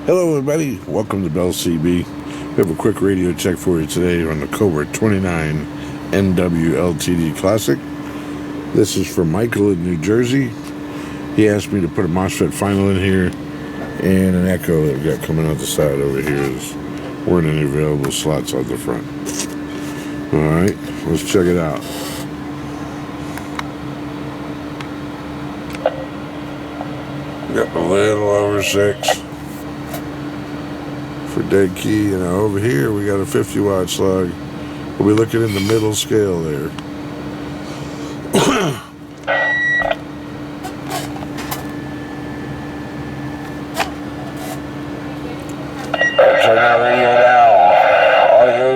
Hello everybody, welcome to Bell CB. We have a quick radio check for you today on the Cobra 29NWLTD Classic. This is for Michael in New Jersey. He asked me to put a Mosfet Final in here, and an echo that we've got coming out the side over here is weren't any available slots on the front. Alright, let's check it out. Got a little over 6 for dead key, and over here we got a 50 watt slug. We'll be looking in the middle scale there. Turn that radio down. Audio.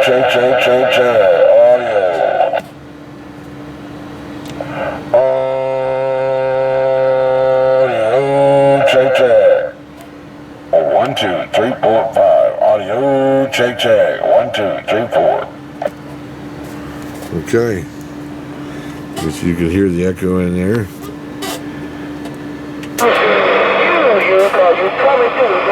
Check. Audio. Audio. Check. 1, 2, 3, 4, 5. Audio. Check. 1, 2, 3, 4. Okay. Guess you can hear the echo in there. You're coming through.